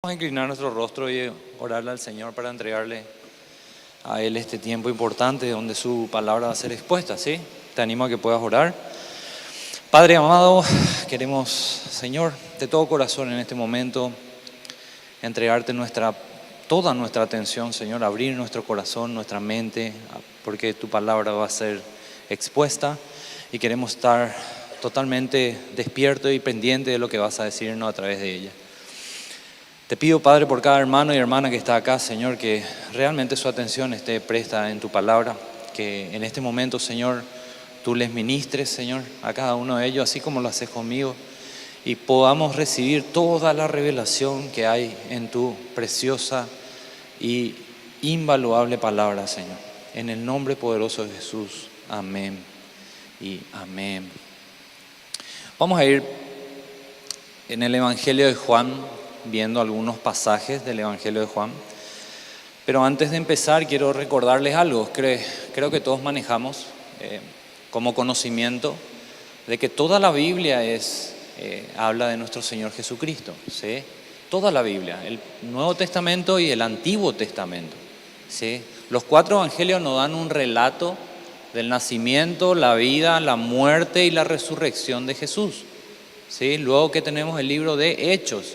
Vamos a inclinar nuestro rostro y orarle al Señor para entregarle a Él este tiempo importante donde su palabra va a ser expuesta, ¿sí? Te animo a que puedas orar. Padre amado, queremos, Señor, de todo corazón en este momento entregarte toda nuestra atención, Señor, abrir nuestro corazón, nuestra mente, porque tu palabra va a ser expuesta y queremos estar totalmente despiertos y pendientes de lo que vas a decirnos a través de ella. Te pido, Padre, por cada hermano y hermana que está acá, Señor, que realmente su atención esté presta en tu palabra, que en este momento, Señor, tú les ministres, Señor, a cada uno de ellos, así como lo haces conmigo, y podamos recibir toda la revelación que hay en tu preciosa y invaluable palabra, Señor. En el nombre poderoso de Jesús, amén y amén. Vamos a ir en el Evangelio de Juan, viendo algunos pasajes del Evangelio de Juan. Pero antes de empezar quiero recordarles algo. Creo que todos manejamos como conocimiento de que toda la Biblia habla de nuestro Señor Jesucristo, ¿sí? Toda la Biblia, el Nuevo Testamento y el Antiguo Testamento, ¿sí? Los 4 evangelios nos dan un relato del nacimiento, la vida, la muerte y la resurrección de Jesús, ¿sí? Luego que tenemos el libro de Hechos,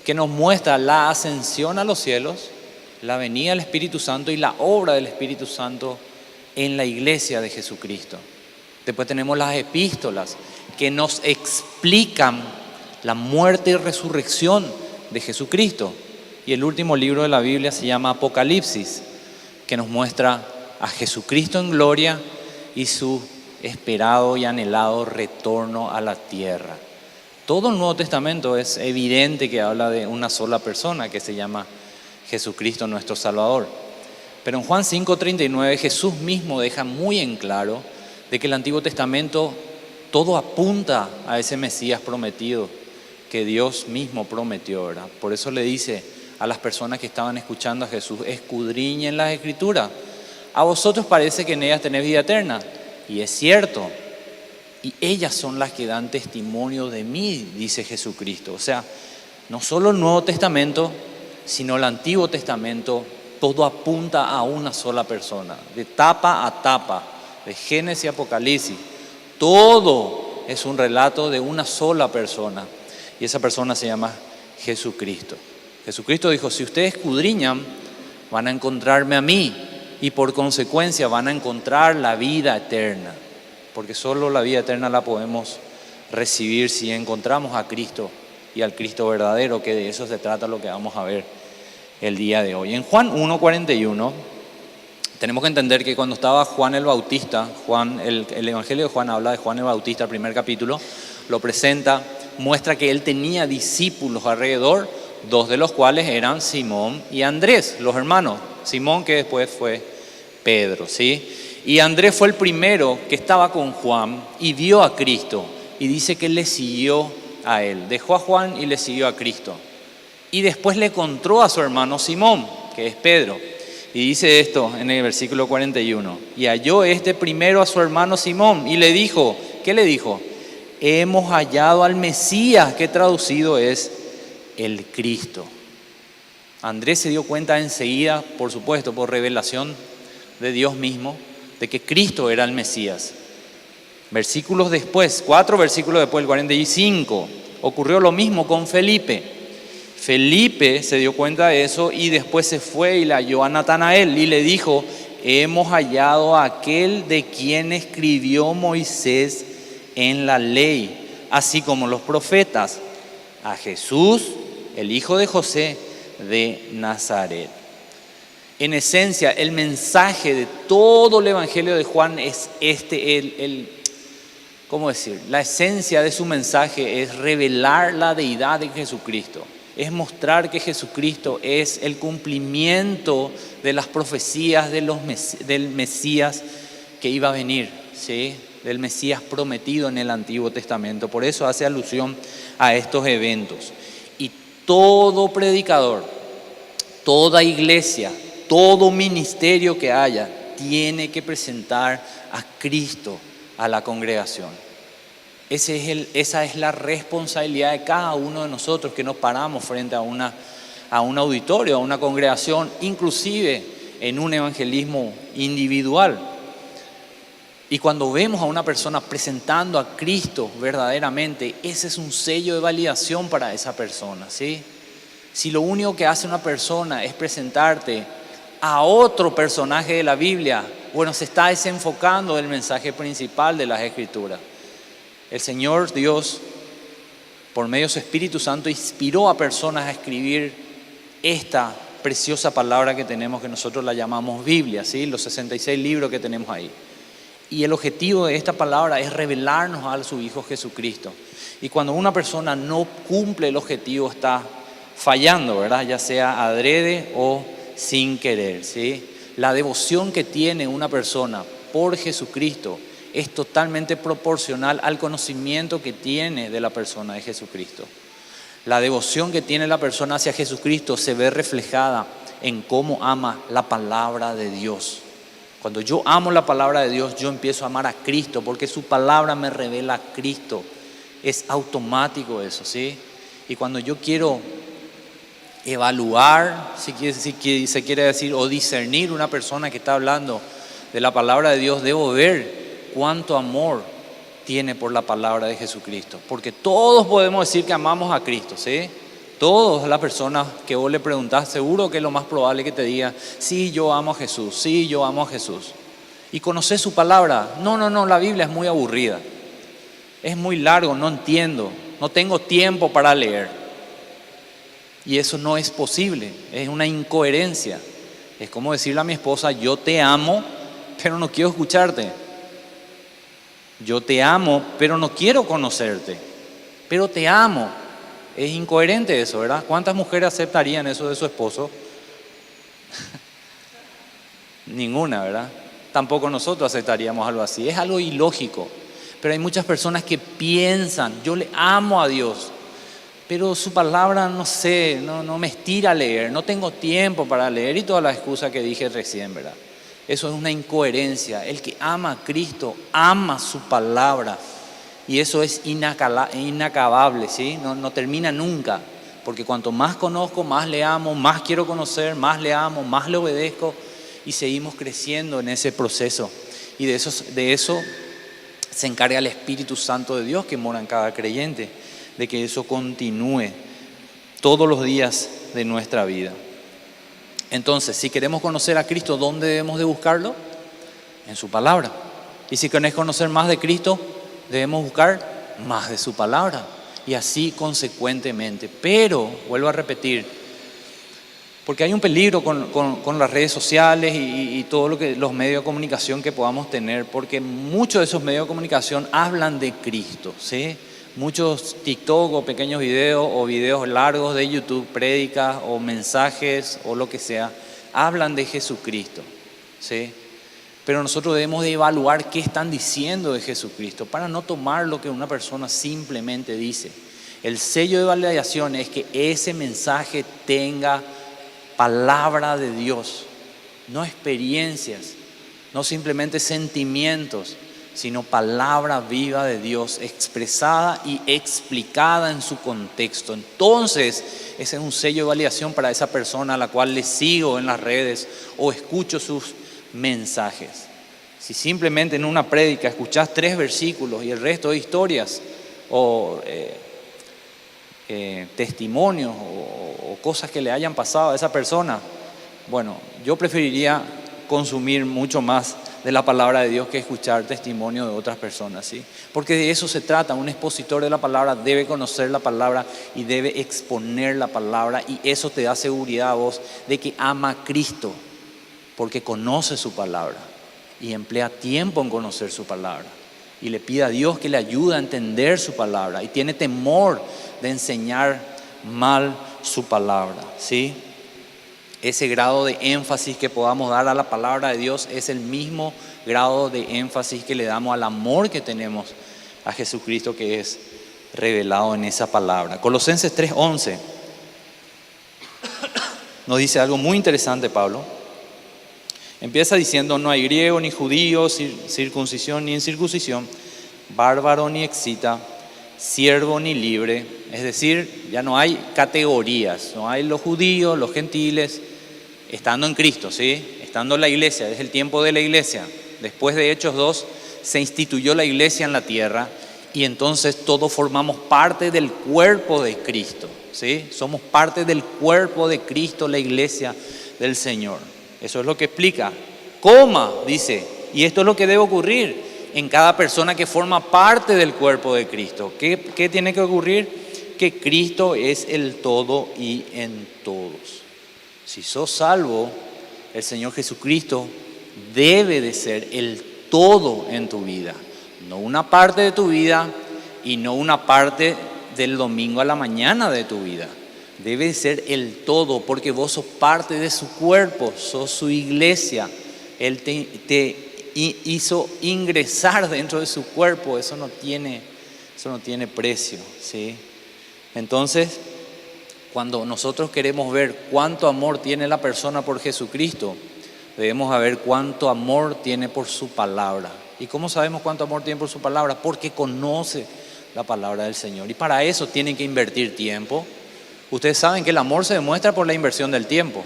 que nos muestra la ascensión a los cielos, la venida del Espíritu Santo y la obra del Espíritu Santo en la iglesia de Jesucristo. Después tenemos las epístolas que nos explican la muerte y resurrección de Jesucristo. Y el último libro de la Biblia se llama Apocalipsis, que nos muestra a Jesucristo en gloria y su esperado y anhelado retorno a la tierra. Todo el Nuevo Testamento es evidente que habla de una sola persona que se llama Jesucristo nuestro Salvador. Pero en Juan 5:39 Jesús mismo deja muy en claro de que el Antiguo Testamento todo apunta a ese Mesías prometido que Dios mismo prometió, ¿verdad? Por eso le dice a las personas que estaban escuchando a Jesús: escudriñen las Escrituras. A vosotros parece que en ellas tenéis vida eterna. Y es cierto. Y ellas son las que dan testimonio de mí, dice Jesucristo. O sea, no solo el Nuevo Testamento, sino el Antiguo Testamento, todo apunta a una sola persona. De tapa a tapa, de Génesis a Apocalipsis, todo es un relato de una sola persona. Y esa persona se llama Jesucristo. Jesucristo dijo: si ustedes escudriñan, van a encontrarme a mí. Y por consecuencia van a encontrar la vida eterna. Porque solo la vida eterna la podemos recibir si encontramos a Cristo y al Cristo verdadero, que de eso se trata lo que vamos a ver el día de hoy. En Juan 1:41 tenemos que entender que cuando estaba Juan el Bautista, el Evangelio de Juan habla de Juan el Bautista, el primer capítulo, lo presenta, muestra que él tenía discípulos alrededor, 2 de los cuales eran Simón y Andrés, los hermanos. Simón, que después fue Pedro, ¿sí? Y Andrés fue el primero que estaba con Juan y vio a Cristo. Y dice que le siguió a él. Dejó a Juan y le siguió a Cristo. Y después le contó a su hermano Simón, que es Pedro. Y dice esto en el versículo 41. Y halló primero a su hermano Simón y le dijo, ¿qué le dijo? Hemos hallado al Mesías, que traducido es el Cristo. Andrés se dio cuenta enseguida, por supuesto, por revelación de Dios mismo, de que Cristo era el Mesías. 4 versículos después, el 45, ocurrió lo mismo con Felipe. Felipe se dio cuenta de eso y después se fue y le halló a Natanael y le dijo: hemos hallado a aquel de quien escribió Moisés en la ley, así como los profetas, a Jesús, el hijo de José de Nazaret. En esencia, el mensaje de todo el Evangelio de Juan es ¿cómo decir? La esencia de su mensaje es revelar la deidad de Jesucristo. Es mostrar que Jesucristo es el cumplimiento de las profecías del Mesías que iba a venir, ¿sí? Del Mesías prometido en el Antiguo Testamento. Por eso hace alusión a estos eventos. Y todo predicador, toda iglesia, todo ministerio que haya, tiene que presentar a Cristo a la congregación. Esa es la responsabilidad de cada uno de nosotros que nos paramos frente a una a un auditorio, a una congregación, inclusive en un evangelismo individual. Y cuando vemos a una persona presentando a Cristo verdaderamente, ese es un sello de validación para esa persona, ¿sí? Si lo único que hace una persona es presentarte a otro personaje de la Biblia, bueno, se está desenfocando del mensaje principal de las Escrituras. El Señor Dios, por medio de su Espíritu Santo, inspiró a personas a escribir esta preciosa palabra que tenemos, que nosotros la llamamos Biblia, ¿sí? Los 66 libros que tenemos ahí. Y el objetivo de esta palabra es revelarnos a su Hijo Jesucristo. Y cuando una persona no cumple el objetivo, está fallando, ¿verdad? Ya sea adrede o sin querer, ¿sí? La devoción que tiene una persona por Jesucristo es totalmente proporcional al conocimiento que tiene de la persona de Jesucristo. La devoción que tiene la persona hacia Jesucristo se ve reflejada en cómo ama la palabra de Dios. Cuando yo amo la palabra de Dios, yo empiezo a amar a Cristo, porque su palabra me revela a Cristo. Es automático eso, ¿sí? Y cuando yo quiero evaluar, si se quiere decir, o discernir una persona que está hablando de la palabra de Dios, debo ver cuánto amor tiene por la palabra de Jesucristo. Porque todos podemos decir que amamos a Cristo, ¿sí? Todas las personas que vos le preguntás, seguro que es lo más probable que te digan, sí, yo amo a Jesús, sí, yo amo a Jesús. ¿Y conocés su palabra? No, la Biblia es muy aburrida. Es muy largo, no entiendo, no tengo tiempo para leer. Y eso no es posible, es una incoherencia. Es como decirle a mi esposa, yo te amo, pero no quiero escucharte. Yo te amo, pero no quiero conocerte. Pero te amo. Es incoherente eso, ¿verdad? ¿Cuántas mujeres aceptarían eso de su esposo? Ninguna, ¿verdad? Tampoco nosotros aceptaríamos algo así. Es algo ilógico. Pero hay muchas personas que piensan, yo le amo a Dios, pero su palabra, no sé, no me estira a leer, no tengo tiempo para leer y todas las excusas que dije recién, ¿verdad? Eso es una incoherencia. El que ama a Cristo, ama su palabra. Y eso es inacabable, ¿sí? No termina nunca, porque cuanto más conozco, más le amo, más quiero conocer, más le amo, más le obedezco y seguimos creciendo en ese proceso. Y de eso se encarga el Espíritu Santo de Dios que mora en cada creyente, de que eso continúe todos los días de nuestra vida. Entonces, si queremos conocer a Cristo, ¿dónde debemos de buscarlo? En su palabra. Y si querés conocer más de Cristo, debemos buscar más de su palabra y así consecuentemente. Pero, vuelvo a repetir, porque hay un peligro con las redes sociales y todo los medios de comunicación que podamos tener, porque muchos de esos medios de comunicación hablan de Cristo, ¿sí? Muchos TikTok o pequeños videos o videos largos de YouTube, prédicas o mensajes o lo que sea, hablan de Jesucristo, ¿sí? Pero nosotros debemos de evaluar qué están diciendo de Jesucristo para no tomar lo que una persona simplemente dice. El sello de validación es que ese mensaje tenga palabra de Dios, no experiencias, no simplemente sentimientos, sino palabra viva de Dios expresada y explicada en su contexto. Entonces, ese es un sello de validación para esa persona a la cual le sigo en las redes o escucho sus mensajes. Si simplemente en una prédica escuchás 3 versículos y el resto de historias o testimonios o cosas que le hayan pasado a esa persona, bueno, yo preferiría consumir mucho más de la palabra de Dios que escuchar testimonio de otras personas, ¿sí? Porque de eso se trata. Un expositor de la palabra debe conocer la palabra y debe exponer la palabra, y eso te da seguridad a vos de que ama a Cristo, porque conoce su palabra y emplea tiempo en conocer su palabra y le pide a Dios que le ayude a entender su palabra y tiene temor de enseñar mal su palabra, ¿sí? Ese grado de énfasis que podamos dar a la palabra de Dios es el mismo grado de énfasis que le damos al amor que tenemos a Jesucristo, que es revelado en esa palabra. Colosenses 3:11 nos dice algo muy interesante, Pablo. Empieza diciendo: no hay griego ni judío, circuncisión ni incircuncisión, bárbaro ni excita, siervo ni libre. Es decir, ya no hay categorías, no hay los judíos, los gentiles, estando en Cristo, ¿sí? Estando en la iglesia, es el tiempo de la iglesia. Después de Hechos 2 se instituyó la iglesia en la tierra y entonces todos formamos parte del cuerpo de Cristo, ¿sí? Somos parte del cuerpo de Cristo, la iglesia del Señor. Eso es lo que explica. Coma, dice, y esto es lo que debe ocurrir en cada persona que forma parte del cuerpo de Cristo. ¿Qué tiene que ocurrir? Que Cristo es el todo y en todos. Si sos salvo, el Señor Jesucristo debe de ser el todo en tu vida. No una parte de tu vida y no una parte del domingo a la mañana de tu vida. Debe ser el todo porque vos sos parte de su cuerpo, sos su iglesia. Él te hizo ingresar dentro de su cuerpo. Eso no tiene precio, ¿sí? Entonces, cuando nosotros queremos ver cuánto amor tiene la persona por Jesucristo, debemos ver cuánto amor tiene por su palabra. ¿Y cómo sabemos cuánto amor tiene por su palabra? Porque conoce la palabra del Señor. Y para eso tienen que invertir tiempo. Ustedes saben que el amor se demuestra por la inversión del tiempo.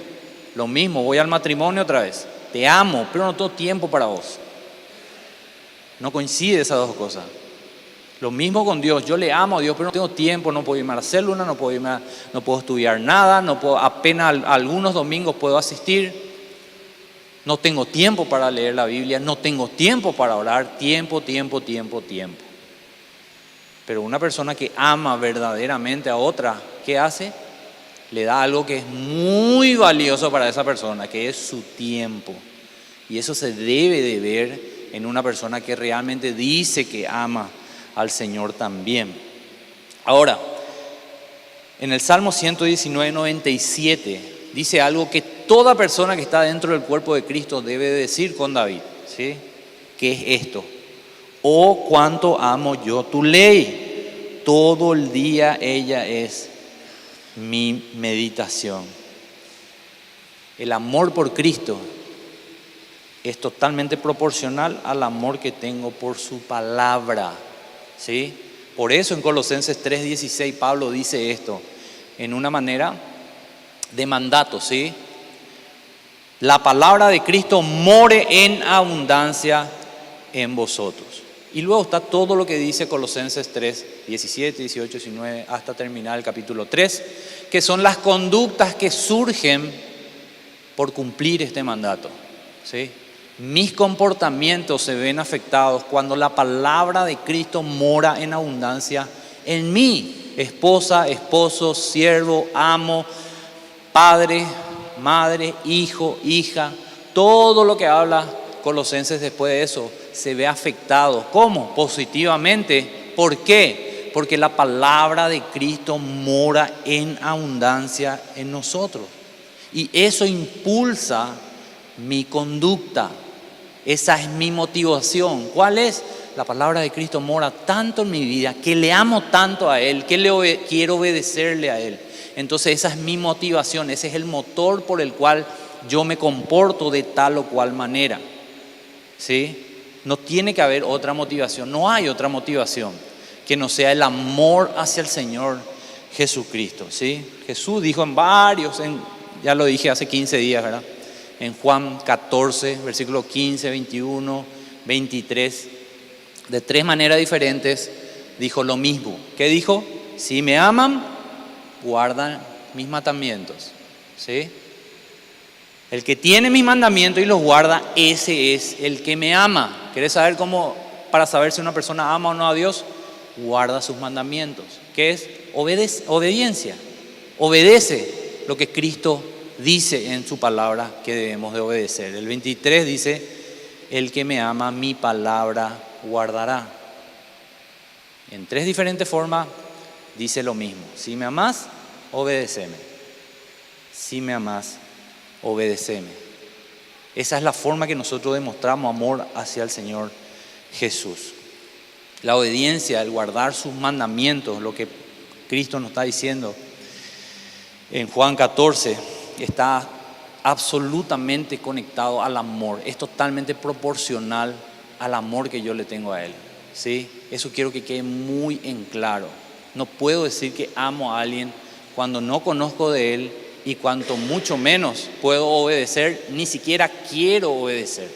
Lo mismo, voy al matrimonio otra vez. Te amo, pero no tengo tiempo para vos. No coincide esas dos cosas. Lo mismo con Dios, yo le amo a Dios, pero no tengo tiempo, no puedo irme a la célula, no puedo estudiar nada, apenas algunos domingos puedo asistir, no tengo tiempo para leer la Biblia, no tengo tiempo para orar, tiempo. Pero una persona que ama verdaderamente a otra, ¿qué hace? Le da algo que es muy valioso para esa persona, que es su tiempo. Y eso se debe de ver en una persona que realmente dice que ama al Señor también. Ahora, en el Salmo 119, 97, dice algo que toda persona que está dentro del cuerpo de Cristo debe decir con David, ¿sí? ¿Qué es esto? Oh, cuánto amo yo tu ley, todo el día ella es mi meditación. El amor por Cristo es totalmente proporcional al amor que tengo por su palabra, ¿sí? Por eso en Colosenses 3:16 Pablo dice esto en una manera de mandato, ¿sí? La palabra de Cristo more en abundancia en vosotros. Y luego está todo lo que dice Colosenses 3:17, 18, 19 hasta terminar el capítulo 3, que son las conductas que surgen por cumplir este mandato, ¿sí? Mis comportamientos se ven afectados cuando la palabra de Cristo mora en abundancia en mí. Esposa, esposo, siervo, amo, padre, madre, hijo, hija. Todo lo que habla Colosenses después de eso se ve afectado. ¿Cómo? Positivamente. ¿Por qué? Porque la palabra de Cristo mora en abundancia en nosotros. Y eso impulsa mi conducta. Esa es mi motivación. ¿Cuál es? La palabra de Cristo mora tanto en mi vida, que le amo tanto a Él, que quiero obedecerle a Él. Entonces esa es mi motivación, ese es el motor por el cual yo me comporto de tal o cual manera, ¿sí? No tiene que haber otra motivación, no hay otra motivación que no sea el amor hacia el Señor Jesucristo, ¿sí? Jesús dijo ya lo dije hace 15 días, ¿verdad? En Juan 14, versículos 15, 21, 23, de 3 maneras diferentes, dijo lo mismo. ¿Qué dijo? Si me aman, guardan mis mandamientos, ¿sí? El que tiene mis mandamientos y los guarda, ese es el que me ama. ¿Quieres saber cómo, para saber si una persona ama o no a Dios? Guarda sus mandamientos. ¿Qué es? Obediencia. Obedece lo que Cristo dice en su palabra que debemos de obedecer. El 23 dice, el que me ama, mi palabra guardará. En 3 diferentes formas dice lo mismo. Si me amás, obedéceme. Si me amás, obedéceme. Esa es la forma que nosotros demostramos amor hacia el Señor Jesús. La obediencia, el guardar sus mandamientos, lo que Cristo nos está diciendo en Juan 14, está absolutamente conectado al amor. Es totalmente proporcional al amor que yo le tengo a Él, ¿sí? Eso quiero que quede muy en claro. No puedo decir que amo a alguien cuando no conozco de él y cuanto mucho menos puedo obedecer, ni siquiera quiero obedecer.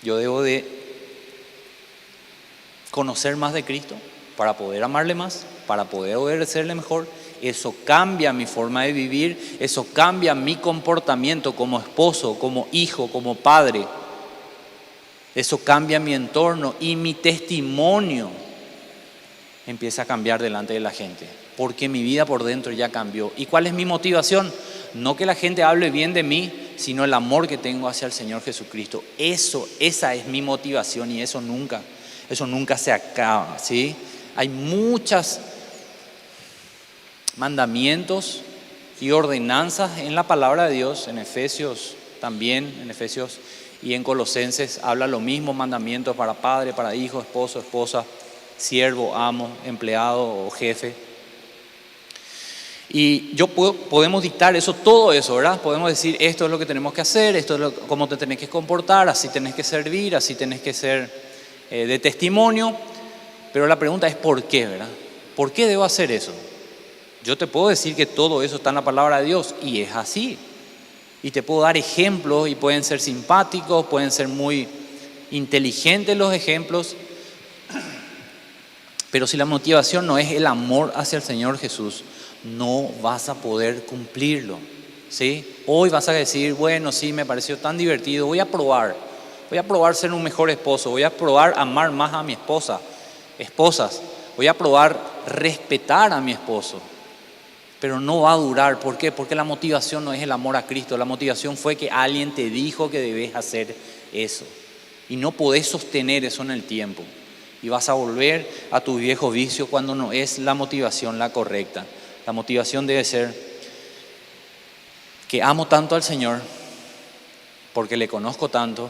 Yo debo de conocer más de Cristo para poder amarle más, para poder obedecerle mejor. Eso cambia mi forma de vivir, eso cambia mi comportamiento como esposo, como hijo, como padre. Eso cambia mi entorno y mi testimonio empieza a cambiar delante de la gente, porque mi vida por dentro ya cambió. ¿Y cuál es mi motivación? No que la gente hable bien de mí, sino el amor que tengo hacia el Señor Jesucristo. Esa es mi motivación y eso nunca se acaba, ¿sí? Hay muchos mandamientos y ordenanzas en la palabra de Dios, en Efesios también, en Efesios y en Colosenses habla lo mismo, mandamientos para padre, para hijo, esposo, esposa, siervo, amo, empleado o jefe. Y podemos dictar eso, todo eso, ¿verdad? Podemos decir, esto es lo que tenemos que hacer, esto es cómo te tenés que comportar, así tenés que servir, así tenés que ser de testimonio. Pero la pregunta es ¿por qué, verdad? ¿Por qué debo hacer eso? Yo te puedo decir que todo eso está en la palabra de Dios y es así. Y te puedo dar ejemplos y pueden ser simpáticos, pueden ser muy inteligentes los ejemplos. Pero si la motivación no es el amor hacia el Señor Jesús, no vas a poder cumplirlo, ¿sí? Hoy vas a decir, bueno, sí, me pareció tan divertido, voy a probar ser un mejor esposo, voy a probar amar más a mi esposas, voy a probar respetar a mi esposo. Pero no va a durar, ¿por qué? Porque la motivación no es el amor a Cristo, la motivación fue que alguien te dijo que debes hacer eso. Y no podés sostener eso en el tiempo. Y vas a volver a tu viejo vicio cuando no es la motivación la correcta. La motivación debe ser que amo tanto al Señor, porque le conozco tanto,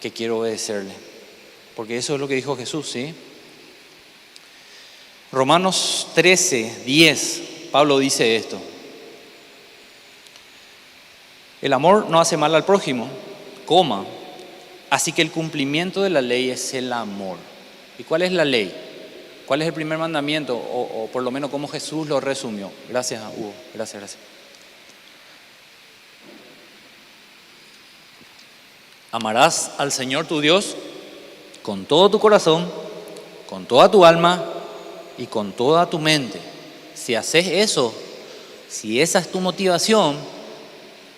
que quiero obedecerle. Porque eso es lo que dijo Jesús, ¿sí? Romanos 13:10, Pablo dice esto. El amor no hace mal al prójimo, así que el cumplimiento de la ley es el amor. ¿Y cuál es la ley? ¿Cuál es el primer mandamiento? O por lo menos cómo Jesús lo resumió. Gracias, Hugo. Gracias. Amarás al Señor tu Dios con todo tu corazón, con toda tu alma y con toda tu mente. Si haces eso, si esa es tu motivación,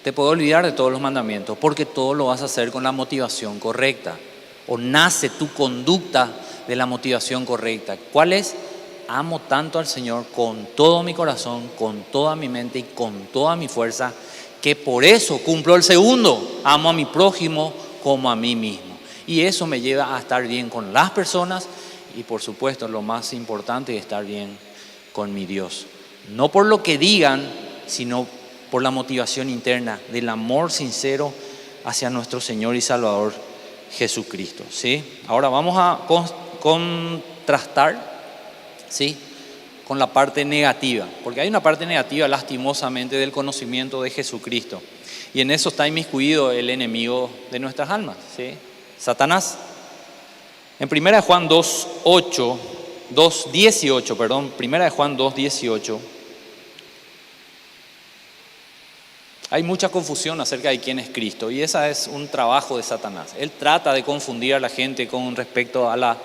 te puedo olvidar de todos los mandamientos, porque todo lo vas a hacer con la motivación correcta. O nace tu conducta de la motivación correcta. ¿Cuál es? Amo tanto al Señor con todo mi corazón, con toda mi mente y con toda mi fuerza, que por eso cumplo el segundo. Amo a mi prójimo como a mí mismo. Y eso me lleva a estar bien con las personas y, por supuesto, lo más importante es estar bien con mi Dios. No por lo que digan, sino por la motivación interna del amor sincero hacia nuestro Señor y Salvador Jesucristo, ¿sí? Ahora vamos a contrastar, ¿sí?, con la parte negativa, porque hay una parte negativa lastimosamente del conocimiento de Jesucristo, y en eso está inmiscuido el enemigo de nuestras almas, ¿sí?, Satanás. En 1 Juan 2:18, hay mucha confusión acerca de quién es Cristo y ese es un trabajo de Satanás. Él trata de confundir a la gente con respecto a la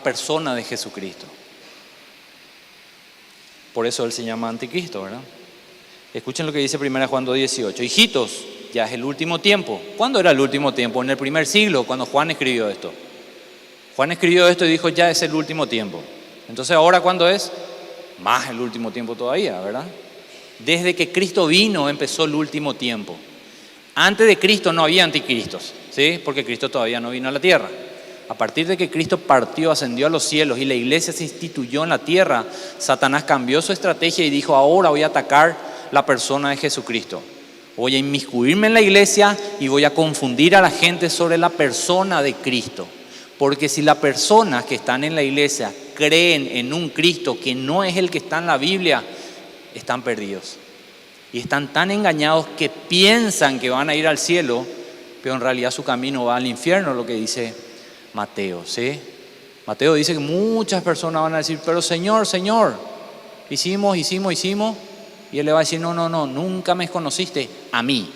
persona de Jesucristo. Por eso Él se llama Anticristo, ¿verdad? Escuchen lo que dice 1 Juan 2:18. Hijitos, ya es el último tiempo. ¿Cuándo era el último tiempo? En el primer siglo, cuando Juan escribió esto. Juan escribió esto y dijo, ya es el último tiempo. Entonces, ¿ahora cuándo es? Más el último tiempo todavía, ¿verdad? Desde que Cristo vino empezó el último tiempo. Antes de Cristo no había anticristos, ¿sí? Porque Cristo todavía no vino a la tierra. A partir de que Cristo partió, ascendió a los cielos y la iglesia se instituyó en la tierra, Satanás cambió su estrategia y dijo, ahora voy a atacar la persona de Jesucristo. Voy a inmiscuirme en la iglesia y voy a confundir a la gente sobre la persona de Cristo. Porque si las personas que están en la iglesia creen en un Cristo que no es el que está en la Biblia, están perdidos. Y están tan engañados que piensan que van a ir al cielo, pero en realidad su camino va al infierno, lo que dice Mateo, ¿sí? Mateo dice que muchas personas van a decir, pero Señor, Señor, hicimos. Y Él le va a decir, no, nunca me conociste a mí.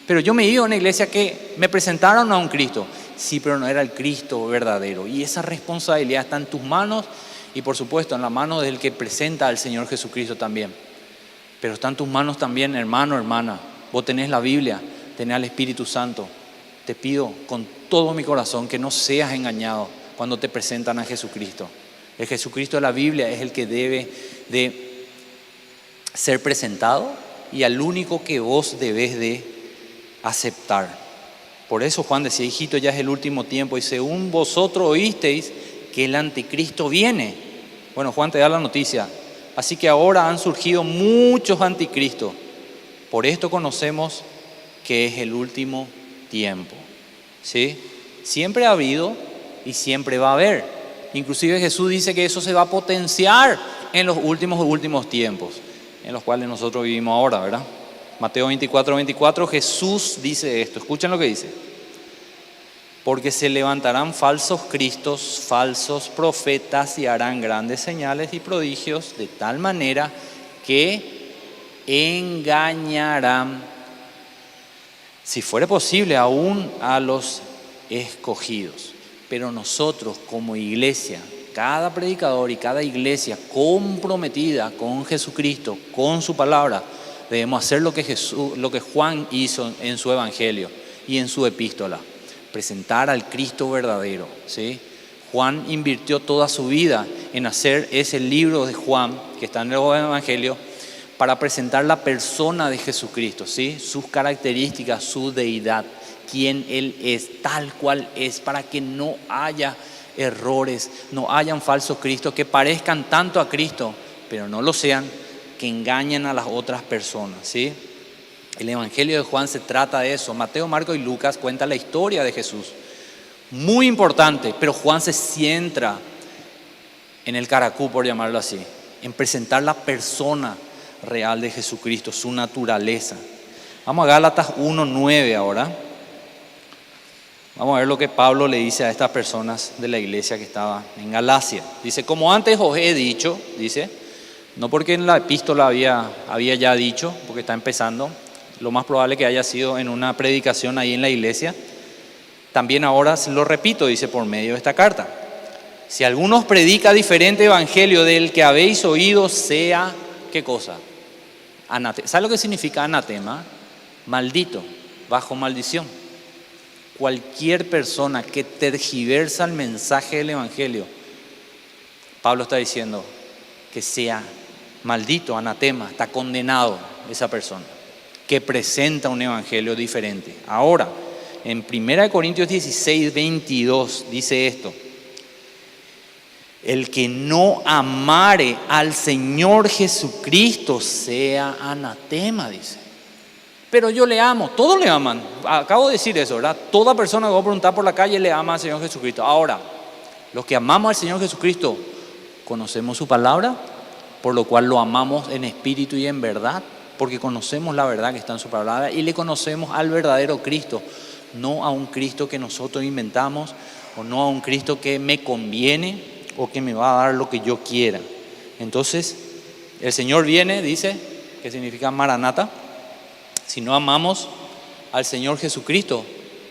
Pero yo me iba a una iglesia que me presentaron a un Cristo. Sí, pero no era el Cristo verdadero. Y esa responsabilidad está en tus manos y por supuesto en la mano del que presenta al Señor Jesucristo también. Pero está en tus manos también, hermano, hermana. Vos tenés la Biblia, tenés al Espíritu Santo. Te pido con todo mi corazón que no seas engañado cuando te presentan a Jesucristo. El Jesucristo de la Biblia es el que debe de ser presentado y al único que vos debés de aceptar. Por eso Juan decía, hijito, ya es el último tiempo y según vosotros oísteis que el anticristo viene. Bueno, Juan te da la noticia. Así que ahora han surgido muchos anticristos. Por esto conocemos que es el último tiempo. ¿Sí? Siempre ha habido y siempre va a haber. Inclusive Jesús dice que eso se va a potenciar en los últimos tiempos, en los cuales nosotros vivimos ahora, ¿verdad? Mateo 24, Jesús dice esto. Escuchen lo que dice. Porque se levantarán falsos cristos, falsos profetas y harán grandes señales y prodigios de tal manera que engañarán, si fuera posible, aún a los escogidos. Pero nosotros como iglesia, cada predicador y cada iglesia comprometida con Jesucristo, con su palabra, debemos hacer lo que Juan hizo en su evangelio y en su epístola, presentar al Cristo verdadero, ¿sí? Juan invirtió toda su vida en hacer ese libro de Juan, que está en el evangelio, para presentar la persona de Jesucristo, ¿sí? Sus características, su deidad, quién Él es, tal cual es, para que no haya errores, no hayan falsos cristos que parezcan tanto a Cristo, pero no lo sean, que engañen a las otras personas, ¿sí? El Evangelio de Juan se trata de eso. Mateo, Marcos y Lucas cuentan la historia de Jesús. Muy importante, pero Juan se centra en el caracú, por llamarlo así, en presentar la persona real de Jesucristo, su naturaleza. Vamos a Gálatas 1:9 ahora. Vamos a ver lo que Pablo le dice a estas personas de la iglesia que estaba en Galacia. Dice, como antes os he dicho, dice, no porque en la epístola había ya dicho, porque está empezando, lo más probable que haya sido en una predicación ahí en la iglesia. También ahora se lo repito, dice, por medio de esta carta. Si alguno os predica diferente evangelio del que habéis oído, sea, ¿qué cosa? Anatema. ¿Sabe lo que significa anatema? Maldito, bajo maldición. Cualquier persona que tergiversa el mensaje del evangelio, Pablo está diciendo que sea maldito, anatema, está condenado esa persona que presenta un evangelio diferente. Ahora, en 1 Corintios 16:22 dice esto: el que no amare al Señor Jesucristo sea anatema, dice. Pero yo le amo, todos le aman. Acabo de decir eso, ¿verdad? Toda persona que va a preguntar por la calle le ama al Señor Jesucristo. Ahora, los que amamos al Señor Jesucristo, conocemos su palabra, por lo cual lo amamos en espíritu y en verdad, porque conocemos la verdad que está en su palabra y le conocemos al verdadero Cristo, no a un Cristo que nosotros inventamos o no a un Cristo que me conviene o que me va a dar lo que yo quiera. Entonces, el Señor viene, dice, que significa Maranata. Si no amamos al Señor Jesucristo,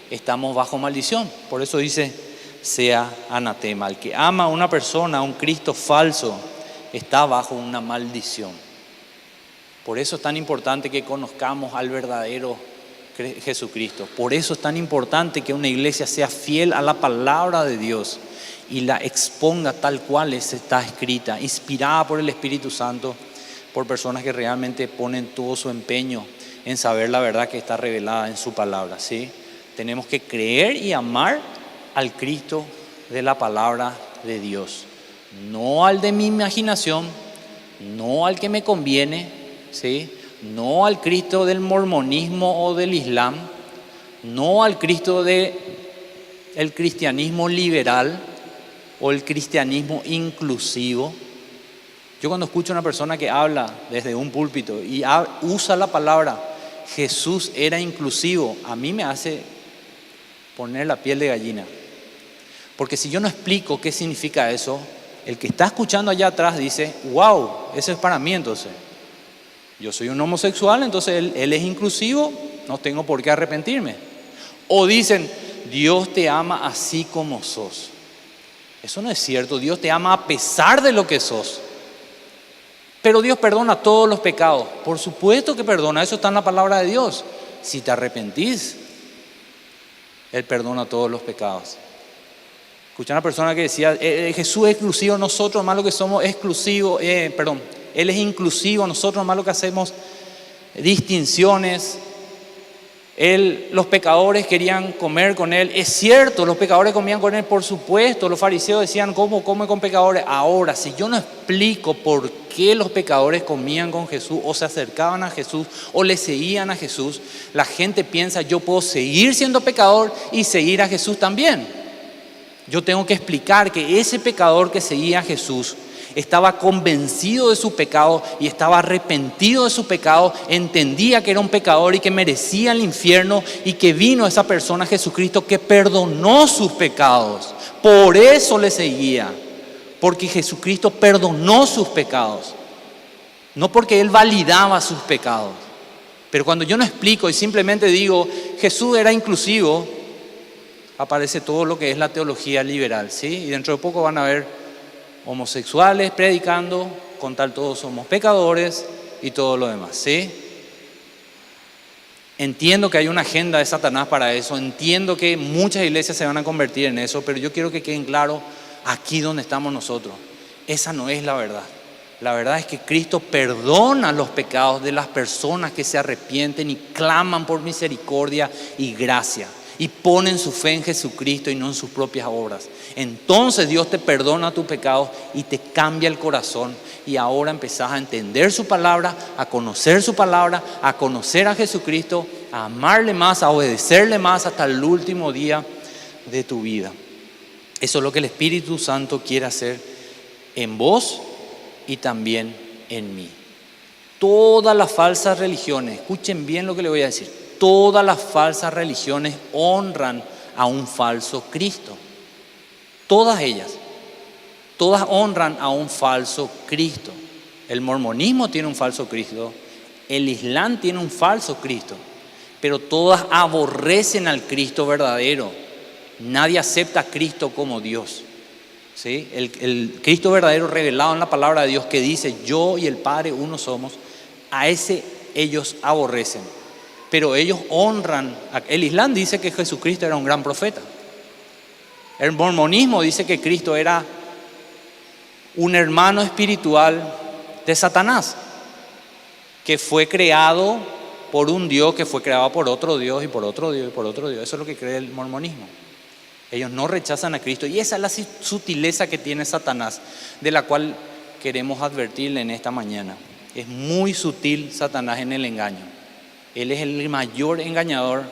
estamos bajo maldición. Por eso dice, sea anatema. El que ama a una persona, a un Cristo falso, está bajo una maldición. Por eso es tan importante que conozcamos al verdadero Jesucristo. Por eso es tan importante que una iglesia sea fiel a la palabra de Dios y la exponga tal cual está escrita, inspirada por el Espíritu Santo, por personas que realmente ponen todo su empeño en saber la verdad que está revelada en su palabra, ¿sí? Tenemos que creer y amar al Cristo de la palabra de Dios, no al de mi imaginación, no al que me conviene, ¿sí? No al Cristo del mormonismo o del Islam, no al Cristo del cristianismo liberal o el cristianismo inclusivo. Yo cuando escucho a una persona que habla desde un púlpito y usa la palabra Jesús era inclusivo, a mí me hace poner la piel de gallina. Porque si yo no explico qué significa eso, el que está escuchando allá atrás dice, wow, eso es para mí entonces. Yo soy un homosexual, entonces él es inclusivo, no tengo por qué arrepentirme. O dicen, Dios te ama así como sos. Eso no es cierto, Dios te ama a pesar de lo que sos. Pero Dios perdona todos los pecados. Por supuesto que perdona, eso está en la palabra de Dios. Si te arrepentís, Él perdona todos los pecados. Escuché a una persona que decía, Jesús es exclusivo, nosotros más lo que somos exclusivos, Él es inclusivo, nosotros más lo que hacemos distinciones. Los pecadores querían comer con Él. Es cierto, los pecadores comían con Él, por supuesto. Los fariseos decían, ¿cómo come con pecadores? Ahora, si yo no explico por qué los pecadores comían con Jesús o se acercaban a Jesús o le seguían a Jesús, la gente piensa, yo puedo seguir siendo pecador y seguir a Jesús también. Yo tengo que explicar que ese pecador que seguía a Jesús estaba convencido de su pecado y estaba arrepentido de su pecado, entendía que era un pecador y que merecía el infierno, y que vino esa persona, Jesucristo, que perdonó sus pecados. Por eso le seguía, porque Jesucristo perdonó sus pecados, no porque Él validaba sus pecados. Pero cuando yo no explico y simplemente digo, Jesús era inclusivo, aparece todo lo que es la teología liberal, ¿sí? Y dentro de poco van a ver homosexuales predicando, con tal todos somos pecadores y todo lo demás, ¿sí? Entiendo que hay una agenda de Satanás para eso, entiendo que muchas iglesias se van a convertir en eso, pero yo quiero que queden claros aquí donde estamos nosotros. Esa no es la verdad. La verdad es que Cristo perdona los pecados de las personas que se arrepienten y claman por misericordia y gracia, y ponen su fe en Jesucristo y no en sus propias obras. Entonces Dios te perdona tus pecados y te cambia el corazón, y ahora empezás a entender su palabra, a conocer su palabra, a conocer a Jesucristo, a amarle más, a obedecerle más hasta el último día de tu vida. Eso es lo que el Espíritu Santo quiere hacer en vos y también en mí. Todas las falsas religiones, escuchen bien lo que les voy a decir, todas las falsas religiones honran a un falso Cristo. Todas ellas. Todas honran a un falso Cristo. El mormonismo tiene un falso Cristo. El Islam tiene un falso Cristo. Pero todas aborrecen al Cristo verdadero. Nadie acepta a Cristo como Dios, ¿sí? El Cristo verdadero revelado en la palabra de Dios, que dice, yo y el Padre uno somos, a ese ellos aborrecen. Pero ellos honran. El Islam dice que Jesucristo era un gran profeta. El mormonismo dice que Cristo era un hermano espiritual de Satanás, que fue creado por un Dios, que fue creado por otro Dios y por otro Dios y por otro Dios. Eso es lo que cree el mormonismo. Ellos no rechazan a Cristo, y esa es la sutileza que tiene Satanás, de la cual queremos advertirle en esta mañana. Es muy sutil Satanás en el engaño. Él es el mayor engañador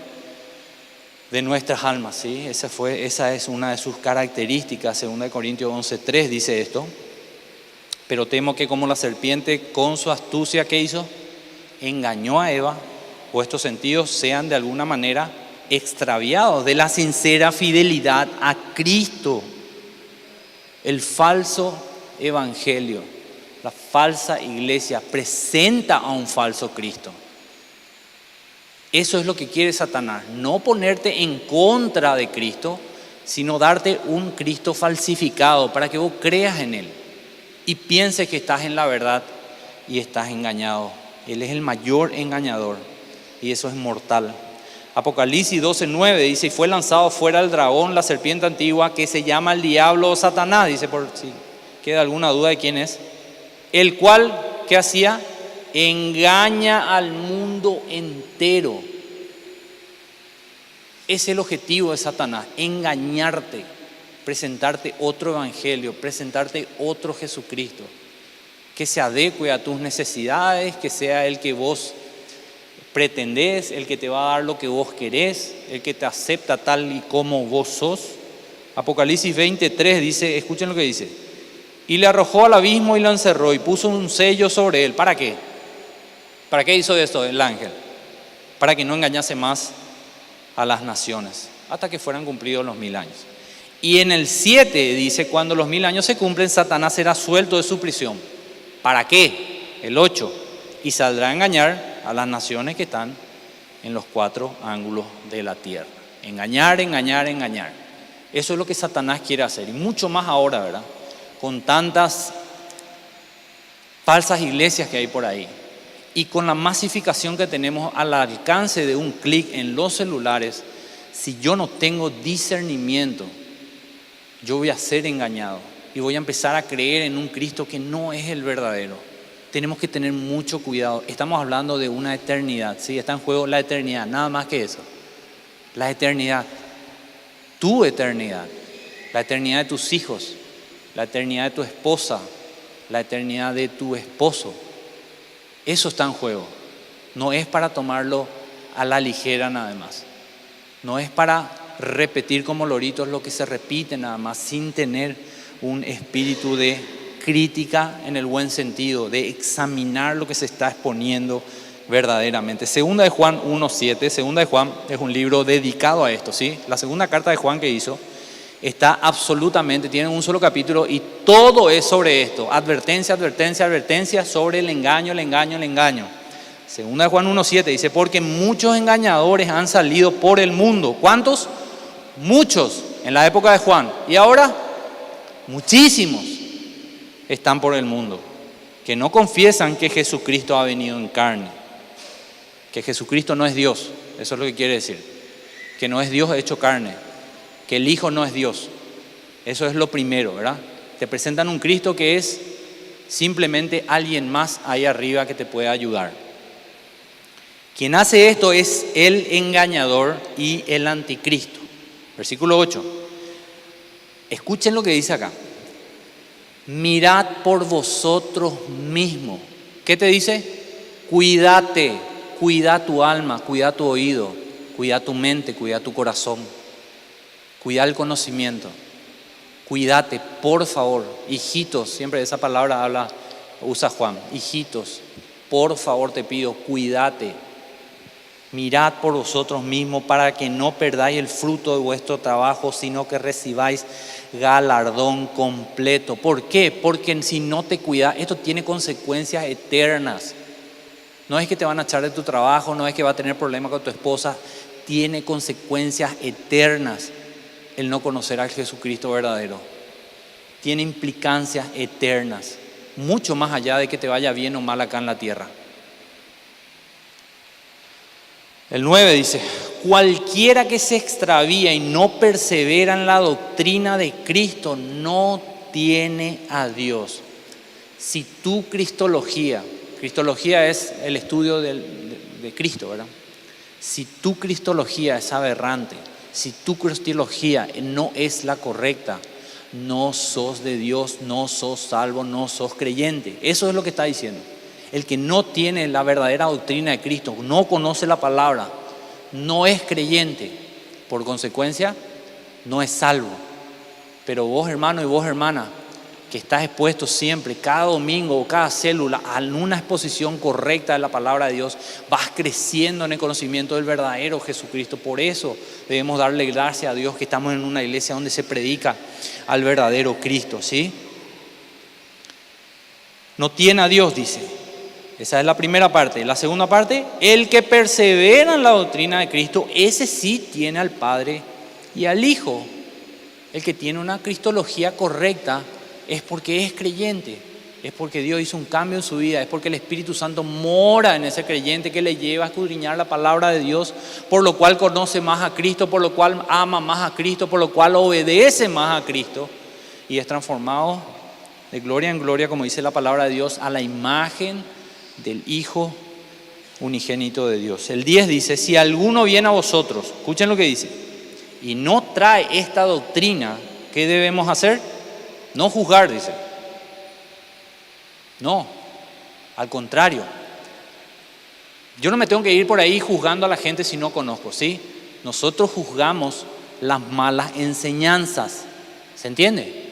de nuestras almas, ¿sí? Esa es una de sus características. 2 Corintios 11:3 dice esto. Pero temo que como la serpiente con su astucia, ¿qué hizo? Engañó a Eva, vuestros sentidos sean de alguna manera extraviados de la sincera fidelidad a Cristo. El falso evangelio, la falsa iglesia presenta a un falso Cristo. Eso es lo que quiere Satanás, no ponerte en contra de Cristo, sino darte un Cristo falsificado para que vos creas en Él y pienses que estás en la verdad y estás engañado. Él es el mayor engañador y eso es mortal. Apocalipsis 12:9 dice, y fue lanzado fuera el dragón, la serpiente antigua, que se llama el diablo o Satanás, dice, por si queda alguna duda de quién es, el cual, ¿qué hacía? Engaña al mundo entero. Es el objetivo de Satanás, engañarte, presentarte otro evangelio, presentarte otro Jesucristo, que se adecue a tus necesidades, que sea el que vos pretendés, el que te va a dar lo que vos querés, el que te acepta tal y como vos sos. Apocalipsis 20:3 dice, escuchen lo que dice, y le arrojó al abismo y lo encerró y puso un sello sobre él. ¿Para qué? ¿Para qué hizo esto el ángel? Para que no engañase más a las naciones, hasta que fueran cumplidos los 1000 años. Y en el 7 dice, cuando los 1000 años se cumplen, Satanás será suelto de su prisión. ¿Para qué? El 8. Y saldrá a engañar a las naciones que están en los 4 ángulos de la tierra. Engañar, engañar, engañar. Eso es lo que Satanás quiere hacer. Y mucho más ahora, ¿verdad? Con tantas falsas iglesias que hay por ahí. Y con la masificación que tenemos al alcance de un clic en los celulares, si yo no tengo discernimiento, yo voy a ser engañado y voy a empezar a creer en un Cristo que no es el verdadero. Tenemos que tener mucho cuidado. Estamos hablando de una eternidad, ¿sí? Está en juego la eternidad, nada más que eso. La eternidad, tu eternidad, la eternidad de tus hijos, la eternidad de tu esposa, la eternidad de tu esposo. Eso está en juego. No es para tomarlo a la ligera nada más. No es para repetir como loritos lo que se repite nada más, sin tener un espíritu de crítica en el buen sentido, de examinar lo que se está exponiendo verdaderamente. Segunda de Juan 1:7, Segunda de Juan es un libro dedicado a esto, ¿sí? La segunda carta de Juan que hizo está absolutamente, tiene un solo capítulo y todo es sobre esto. Advertencia, advertencia, advertencia sobre el engaño, el engaño, el engaño. Segunda de Juan 1:7 dice, porque muchos engañadores han salido por el mundo. ¿Cuántos? Muchos en la época de Juan. Y ahora, muchísimos están por el mundo, que no confiesan que Jesucristo ha venido en carne, que Jesucristo no es Dios. Eso es lo que quiere decir, que no es Dios hecho carne, que el Hijo no es Dios. Eso es lo primero, ¿verdad? Te presentan un Cristo que es simplemente alguien más ahí arriba que te puede ayudar. Quien hace esto es el engañador y el anticristo. Versículo 8. Escuchen lo que dice acá. Mirad por vosotros mismos. ¿Qué te dice? Cuídate, cuida tu alma, cuida tu oído, cuida tu mente, cuida tu corazón, cuida el conocimiento. Cuídate, por favor, hijitos, siempre esa palabra usa Juan, hijitos, por favor te pido, cuídate. Mirad por vosotros mismos para que no perdáis el fruto de vuestro trabajo, sino que recibáis galardón completo. ¿Por qué? Porque si no te cuidas, esto tiene consecuencias eternas. No es que te van a echar de tu trabajo, no es que va a tener problemas con tu esposa, tiene consecuencias eternas el no conocer al Jesucristo verdadero. Tiene implicancias eternas, mucho más allá de que te vaya bien o mal acá en la tierra. El 9 dice, cualquiera que se extravía y no persevera en la doctrina de Cristo no tiene a Dios. Si tu cristología es el estudio de Cristo, ¿verdad? Si tu cristología es aberrante, si tu cristología no es la correcta, no sos de Dios, no sos salvo, no sos creyente. Eso es lo que está diciendo. El que no tiene la verdadera doctrina de Cristo, no conoce la palabra, no es creyente. Por consecuencia, no es salvo. Pero vos, hermano, y vos, hermana, que estás expuesto siempre, cada domingo o cada célula, a una exposición correcta de la palabra de Dios, vas creciendo en el conocimiento del verdadero Jesucristo. Por eso debemos darle gracias a Dios que estamos en una iglesia donde se predica al verdadero Cristo, ¿sí? No tiene a Dios, dice. Esa es la primera parte. La segunda parte, el que persevera en la doctrina de Cristo, ese sí tiene al Padre y al Hijo. El que tiene una cristología correcta es porque es creyente, es porque Dios hizo un cambio en su vida, es porque el Espíritu Santo mora en ese creyente que le lleva a escudriñar la palabra de Dios, por lo cual conoce más a Cristo, por lo cual ama más a Cristo, por lo cual obedece más a Cristo y es transformado de gloria en gloria, como dice la palabra de Dios, a la imagen del Hijo unigénito de Dios. El 10 dice, si alguno viene a vosotros, escuchen lo que dice, y no trae esta doctrina, ¿qué debemos hacer? No juzgar, dice. No, al contrario. Yo no me tengo que ir por ahí juzgando a la gente si no conozco, ¿sí? Nosotros juzgamos las malas enseñanzas. ¿Se entiende?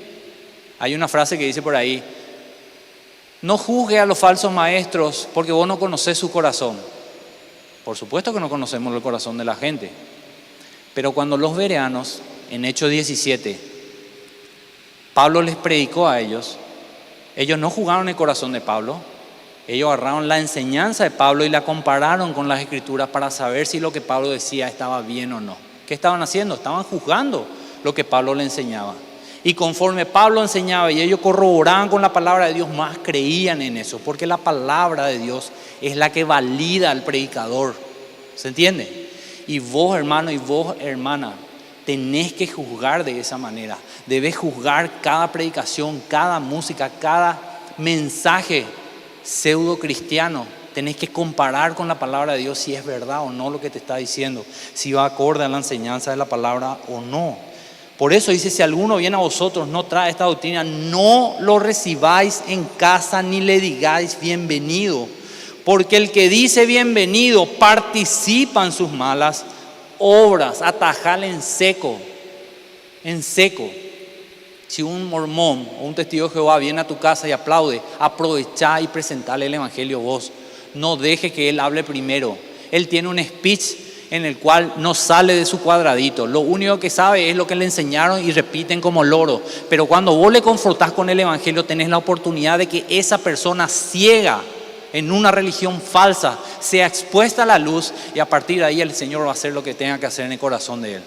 Hay una frase que dice por ahí, no juzgue a los falsos maestros porque vos no conocés su corazón. Por supuesto que no conocemos el corazón de la gente. Pero cuando los bereanos, en Hechos 17, Pablo les predicó a ellos. Ellos no jugaron el corazón de Pablo. Ellos agarraron la enseñanza de Pablo y la compararon con las escrituras para saber si lo que Pablo decía estaba bien o no. ¿Qué estaban haciendo? Estaban juzgando lo que Pablo le enseñaba. Y conforme Pablo enseñaba y ellos corroboraban con la palabra de Dios, más creían en eso. Porque la palabra de Dios es la que valida al predicador. ¿Se entiende? Y vos, hermano, y vos, hermana, tenés que juzgar de esa manera. Debes juzgar cada predicación, cada música, cada mensaje pseudo cristiano. Tenés que comparar con la palabra de Dios si es verdad o no lo que te está diciendo, si va acorde a la enseñanza de la palabra o no. Por eso dice, si alguno viene a vosotros no trae esta doctrina, no lo recibáis en casa ni le digáis bienvenido, porque el que dice bienvenido participa en sus malas obras. Atajale en seco, en seco. Si un mormón o un testigo de Jehová viene a tu casa y aplaude, aprovechá y presentale el evangelio vos. No deje que él hable primero. Él tiene un speech en el cual no sale de su cuadradito. Lo único que sabe es lo que le enseñaron y repiten como loro. Pero cuando vos le confrontás con el evangelio, tenés la oportunidad de que esa persona ciega en una religión falsa sea expuesta a la luz, y a partir de ahí el Señor va a hacer lo que tenga que hacer en el corazón de él.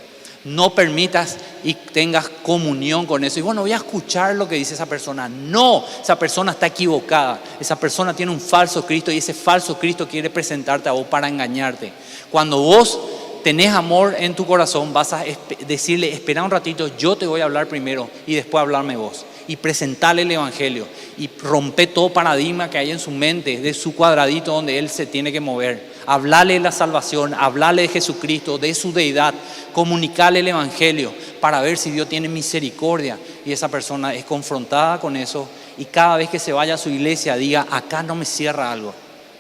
No permitas y tengas comunión con eso. Y bueno, voy a escuchar lo que dice esa persona. No, esa persona está equivocada. Esa persona tiene un falso Cristo y ese falso Cristo quiere presentarte a vos para engañarte. Cuando vos tenés amor en tu corazón, vas a decirle, espera un ratito, yo te voy a hablar primero y después hablarme vos. Y presentarle el evangelio y romper todo paradigma que hay en su mente, de su cuadradito donde él se tiene que mover. Hablarle de la salvación, hablarle de Jesucristo, de su deidad, comunicarle el evangelio para ver si Dios tiene misericordia. Y esa persona es confrontada con eso y cada vez que se vaya a su iglesia diga, acá no me cierra algo.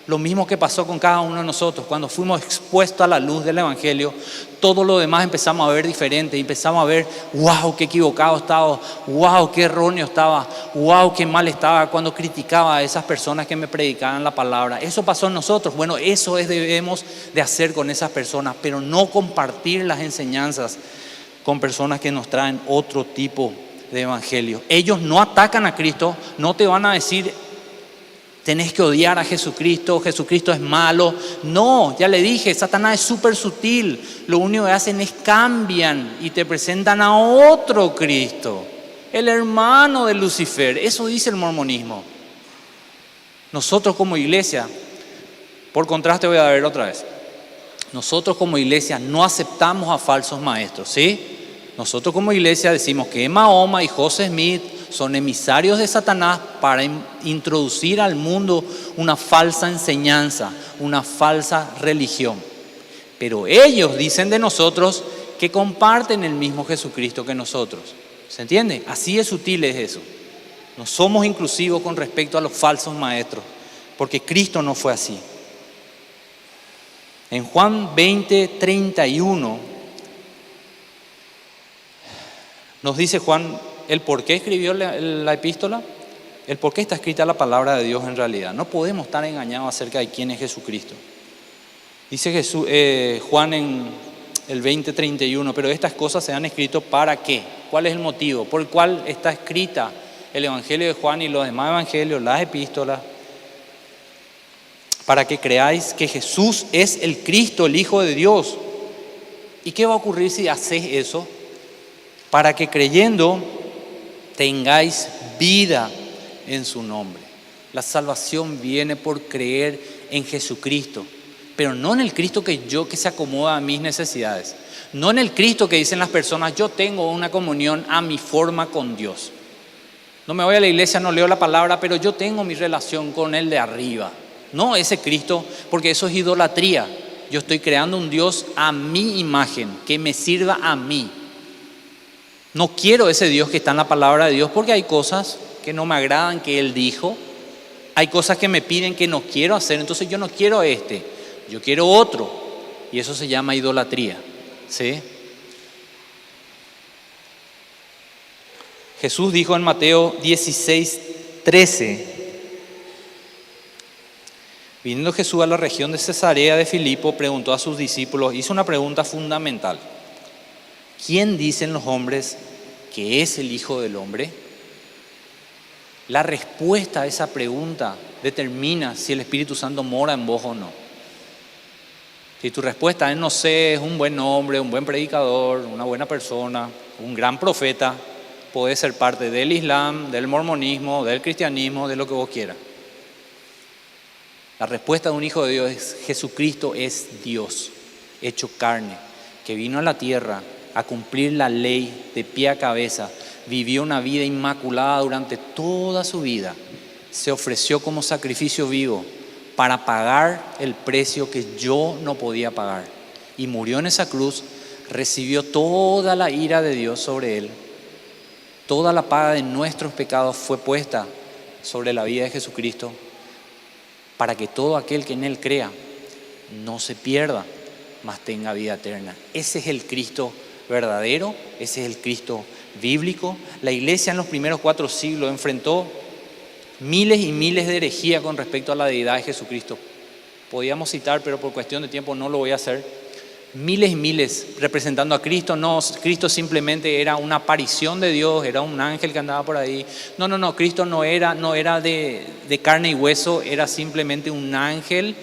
Lo mismo que pasó con cada uno de nosotros. Cuando fuimos expuestos a la luz del evangelio, todo lo demás empezamos a ver diferente. Empezamos a ver, wow, qué equivocado estaba, wow, qué erróneo estaba, wow, qué mal estaba cuando criticaba a esas personas que me predicaban la palabra. Eso pasó en nosotros. Bueno, eso debemos de hacer con esas personas, pero no compartir las enseñanzas con personas que nos traen otro tipo de evangelio. Ellos no atacan a Cristo, no te van a decir, tenés que odiar a Jesucristo, Jesucristo es malo. No, ya le dije, Satanás es súper sutil. Lo único que hacen es cambian y te presentan a otro Cristo, el hermano de Lucifer. Eso dice el mormonismo. Nosotros como iglesia, por contraste voy a ver otra vez, nosotros como iglesia no aceptamos a falsos maestros, ¿sí? Nosotros como iglesia decimos que Mahoma y José Smith son emisarios de Satanás para introducir al mundo una falsa enseñanza, una falsa religión. Pero ellos dicen de nosotros que comparten el mismo Jesucristo que nosotros. ¿Se entiende? Así de sutil es eso. No somos inclusivos con respecto a los falsos maestros, porque Cristo no fue así. En Juan 20:31 nos dice Juan el por qué escribió la epístola, el por qué está escrita la palabra de Dios en realidad. No podemos estar engañados acerca de quién es Jesucristo. Dice Juan en el 20:31, pero estas cosas se han escrito ¿para qué? ¿Cuál es el motivo por el cual está escrita el evangelio de Juan y los demás evangelios, las epístolas? Para que creáis que Jesús es el Cristo, el Hijo de Dios. ¿Y qué va a ocurrir si haces eso? Para que creyendo tengáis vida en su nombre. La salvación viene por creer en Jesucristo, pero no en el Cristo que se acomoda a mis necesidades. No en el Cristo que dicen las personas, yo tengo una comunión a mi forma con Dios. No me voy a la iglesia, no leo la palabra, pero yo tengo mi relación con el de arriba. No ese Cristo, porque eso es idolatría. Yo estoy creando un Dios a mi imagen, que me sirva a mí. No quiero ese Dios que está en la palabra de Dios, porque hay cosas que no me agradan que Él dijo. Hay cosas que me piden que no quiero hacer, entonces yo no quiero yo quiero otro. Y eso se llama idolatría, ¿sí? Jesús dijo en Mateo 16:13, viniendo Jesús a la región de Cesarea de Filipo, preguntó a sus discípulos, hizo una pregunta fundamental. ¿Quién dicen los hombres que es el Hijo del Hombre? La respuesta a esa pregunta determina si el Espíritu Santo mora en vos o no. Si tu respuesta es no sé, es un buen hombre, un buen predicador, una buena persona, un gran profeta, podés ser parte del Islam, del mormonismo, del cristianismo, de lo que vos quieras. La respuesta de un hijo de Dios es: Jesucristo es Dios, hecho carne, que vino a la tierra a cumplir la ley de pie a cabeza, vivió una vida inmaculada durante toda su vida, se ofreció como sacrificio vivo para pagar el precio que yo no podía pagar, y murió en esa cruz, recibió toda la ira de Dios sobre él. Toda la paga de nuestros pecados fue puesta sobre la vida de Jesucristo, para que todo aquel que en Él crea no se pierda, mas tenga vida eterna. Ese es el Cristo verdadero, ese es el Cristo bíblico. La iglesia en los primeros 4 siglos enfrentó miles y miles de herejías con respecto a la deidad de Jesucristo. Podíamos citar, pero por cuestión de tiempo no lo voy a hacer. Miles y miles representando a Cristo. No, Cristo simplemente era una aparición de Dios, era un ángel que andaba por ahí. No, Cristo no era de carne y hueso, era simplemente un ángel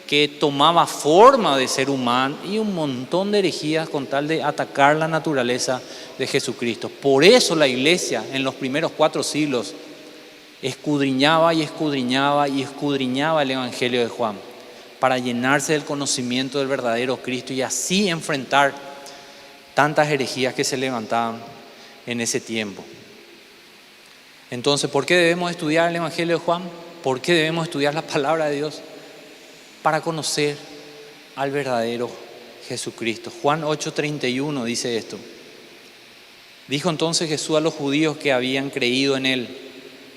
que tomaba forma de ser humano, y un montón de herejías con tal de atacar la naturaleza de Jesucristo. Por eso la iglesia en los primeros 4 siglos escudriñaba y escudriñaba y escudriñaba el Evangelio de Juan, para llenarse del conocimiento del verdadero Cristo y así enfrentar tantas herejías que se levantaban en ese tiempo. Entonces, ¿por qué debemos estudiar el Evangelio de Juan? ¿Por qué debemos estudiar la palabra de Dios? Para conocer al verdadero Jesucristo. Juan 8:31 dice esto: dijo entonces Jesús a los judíos que habían creído en él: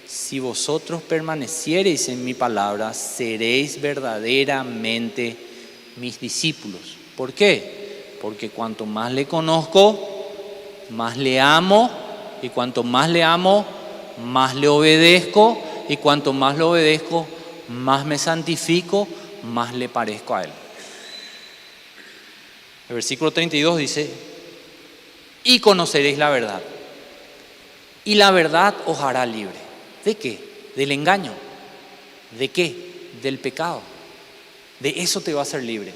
si vosotros permaneciereis en mi palabra, seréis verdaderamente mis discípulos. ¿Por qué? Porque cuanto más le conozco, más le amo, y cuanto más le amo, más le obedezco, y cuanto más le obedezco, más me santifico, más le parezco a él. El versículo 32 dice: y conoceréis la verdad, y la verdad os hará libre. ¿De qué? Del engaño. ¿De qué? Del pecado. De eso te va a hacer libre.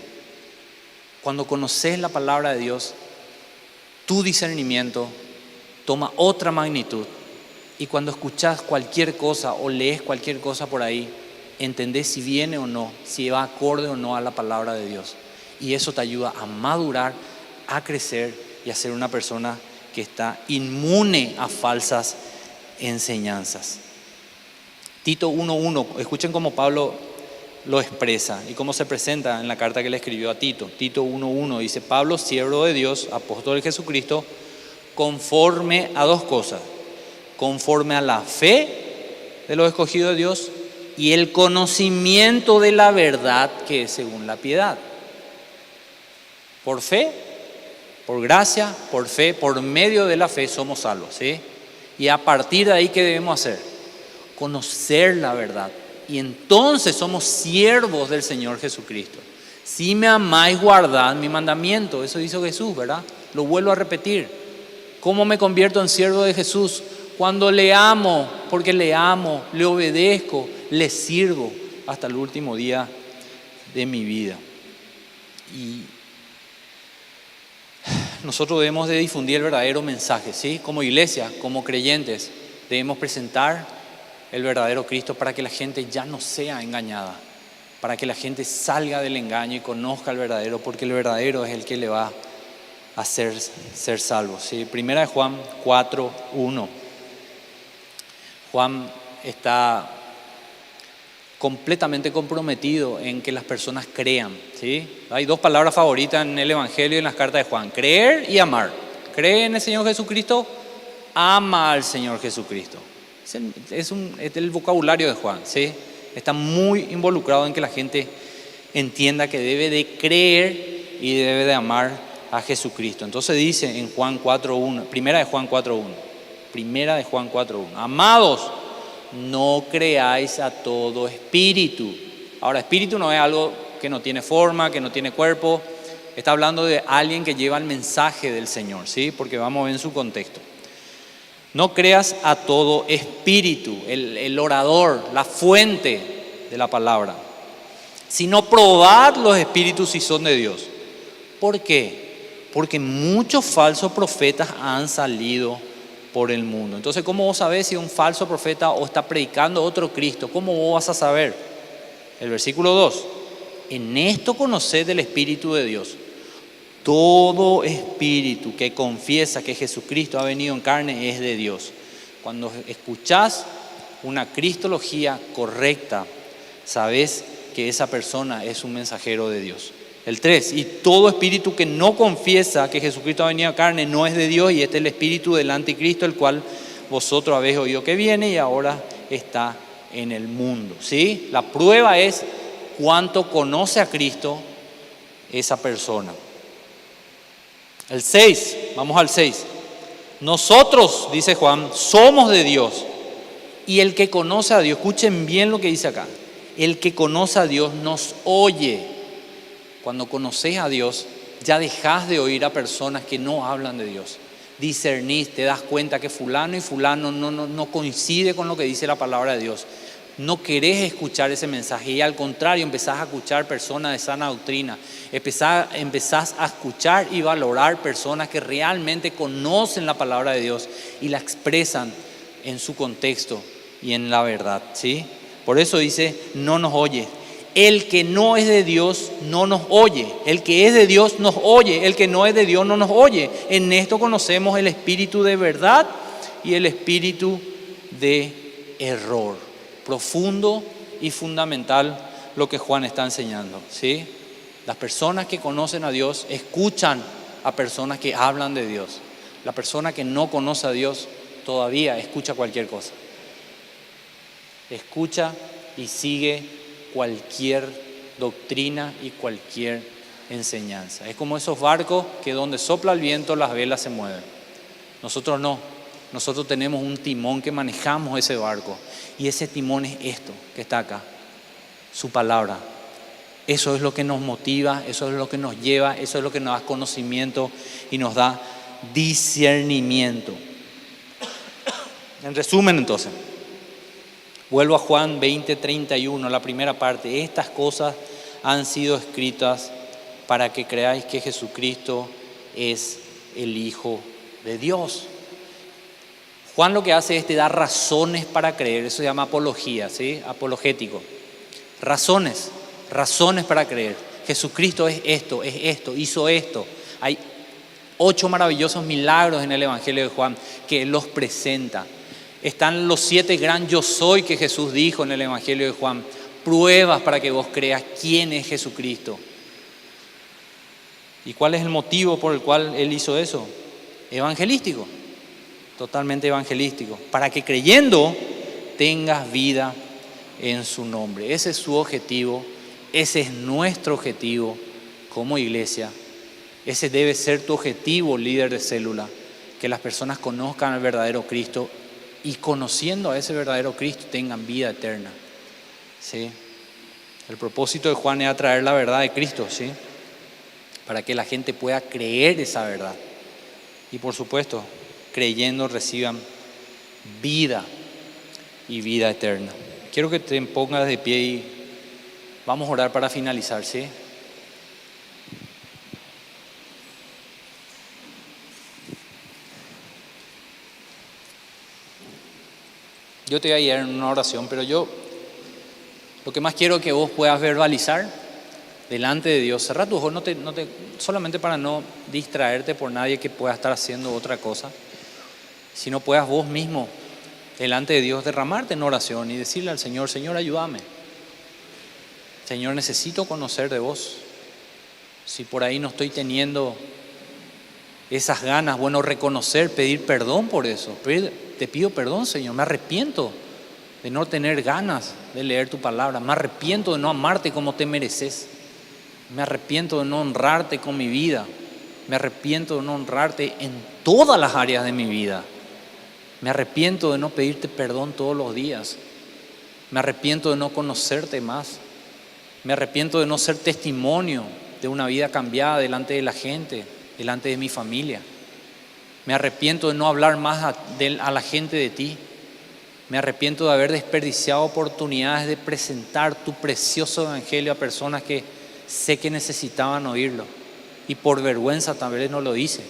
Cuando conoces la palabra de Dios, tu discernimiento toma otra magnitud. Y cuando escuchas cualquier cosa o lees cualquier cosa por ahí, entendés si viene o no, si va acorde o no a la palabra de Dios. Y eso te ayuda a madurar, a crecer y a ser una persona que está inmune a falsas enseñanzas. Tito 1:1, escuchen cómo Pablo lo expresa y cómo se presenta en la carta que le escribió a Tito. Tito 1:1 dice: Pablo, siervo de Dios, apóstol de Jesucristo, conforme a 2 cosas: conforme a la fe de los escogidos de Dios y el conocimiento de la verdad que es según la piedad. Por fe, por gracia, por fe, por medio de la fe somos salvos, ¿sí? Y a partir de ahí, ¿qué debemos hacer? Conocer la verdad. Y entonces somos siervos del Señor Jesucristo. Si me amáis, guardad mi mandamiento. Eso hizo Jesús, ¿verdad? Lo vuelvo a repetir. ¿Cómo me convierto en siervo de Jesús? Cuando le amo, porque le amo, le obedezco, le sirvo hasta el último día de mi vida. Y nosotros debemos de difundir el verdadero mensaje, ¿sí? Como iglesia, como creyentes, debemos presentar el verdadero Cristo para que la gente ya no sea engañada, para que la gente salga del engaño y conozca al verdadero, porque el verdadero es el que le va a hacer ser salvo, ¿sí? Primera de Juan 4:1. Juan está completamente comprometido en que las personas crean, ¿sí? Hay 2 palabras favoritas en el Evangelio y en las cartas de Juan: creer y amar. Cree en el Señor Jesucristo, ama al Señor Jesucristo. Es el vocabulario de Juan, ¿sí? Está muy involucrado en que la gente entienda que debe de creer y debe de amar a Jesucristo. Entonces dice en Juan 4:1, primera de Juan 4:1, amados, no creáis a todo espíritu. Ahora, espíritu no es algo que no tiene forma, que no tiene cuerpo. Está hablando de alguien que lleva el mensaje del Señor, ¿sí? Porque vamos a ver en su contexto. No creas a todo espíritu, el orador, la fuente de la palabra, sino probad los espíritus si son de Dios. ¿Por qué? Porque muchos falsos profetas han salido por el mundo. Entonces, ¿cómo vos sabés si un falso profeta o está predicando otro Cristo? ¿Cómo vos vas a saber? El versículo 2. En esto conoced el Espíritu de Dios. Todo espíritu que confiesa que Jesucristo ha venido en carne es de Dios. Cuando escuchás una cristología correcta, sabés que esa persona es un mensajero de Dios. El 3, y todo espíritu que no confiesa que Jesucristo ha venido en carne no es de Dios, y este es el espíritu del anticristo, el cual vosotros habéis oído que viene y ahora está en el mundo. ¿Sí? La prueba es cuánto conoce a Cristo esa persona. El 6, vamos al 6. Nosotros, dice Juan, somos de Dios. Y el que conoce a Dios, escuchen bien lo que dice acá, el que conoce a Dios nos oye. Cuando conoces a Dios, ya dejas de oír a personas que no hablan de Dios. Discernís, te das cuenta que fulano y fulano no coincide con lo que dice la palabra de Dios. No querés escuchar ese mensaje y al contrario empezás a escuchar personas de sana doctrina. Empezás a escuchar y valorar personas que realmente conocen la palabra de Dios y la expresan en su contexto y en la verdad, ¿sí? Por eso dice, no nos oye. El que no es de Dios no nos oye. El que es de Dios nos oye. El que no es de Dios no nos oye. En esto conocemos el espíritu de verdad y el espíritu de error. Profundo y fundamental lo que Juan está enseñando, ¿sí? Las personas que conocen a Dios escuchan a personas que hablan de Dios. La persona que no conoce a Dios todavía escucha cualquier cosa. Escucha y sigue cualquier doctrina y cualquier enseñanza. Es como esos barcos que donde sopla el viento las velas se mueven. Nosotros no. Nosotros tenemos un timón que manejamos ese barco. Y ese timón es esto que está acá. Su palabra. Eso es lo que nos motiva, eso es lo que nos lleva, eso es lo que nos da conocimiento y nos da discernimiento. En resumen, entonces, vuelvo a Juan 20:31, la primera parte. Estas cosas han sido escritas para que creáis que Jesucristo es el Hijo de Dios. Juan lo que hace es te da razones para creer, eso se llama apología, ¿sí? Apologético. Razones para creer. Jesucristo es esto, hizo esto. Hay 8 maravillosos milagros en el Evangelio de Juan que Él los presenta. Están los 7 gran yo soy que Jesús dijo en el Evangelio de Juan. Pruebas para que vos creas quién es Jesucristo. ¿Y cuál es el motivo por el cual Él hizo eso? Evangelístico. Totalmente evangelístico, para que creyendo tengas vida en su nombre. Ese es su objetivo, ese es nuestro objetivo como iglesia. Ese debe ser tu objetivo, líder de célula, que las personas conozcan al verdadero Cristo y conociendo a ese verdadero Cristo tengan vida eterna, ¿sí? El propósito de Juan es traer la verdad de Cristo, ¿sí? Para que la gente pueda creer esa verdad y por supuesto creyendo reciban vida y vida eterna. Quiero que te pongas de pie y vamos a orar para finalizar, ¿sí? Yo te voy a guiar en una oración, pero yo lo que más quiero es que vos puedas verbalizar delante de Dios. Cerrá tus ojos, solamente para no distraerte por nadie que pueda estar haciendo otra cosa, sino puedas vos mismo delante de Dios derramarte en oración y decirle al Señor, Señor, ayúdame. Señor, necesito conocer de vos. Si por ahí no estoy teniendo esas ganas, bueno, reconocer, pedir perdón por eso. Te pido perdón, Señor, me arrepiento de no tener ganas de leer tu palabra. Me arrepiento de no amarte como te mereces. Me arrepiento de no honrarte con mi vida. Me arrepiento de no honrarte en todas las áreas de mi vida. Me arrepiento de no pedirte perdón todos los días. Me arrepiento de no conocerte más. Me arrepiento de no ser testimonio de una vida cambiada delante de la gente, delante de mi familia. Me arrepiento de no hablar más a la gente de ti. Me arrepiento de haber desperdiciado oportunidades de presentar tu precioso evangelio a personas que sé que necesitaban oírlo. Y por vergüenza tal vez no lo hice.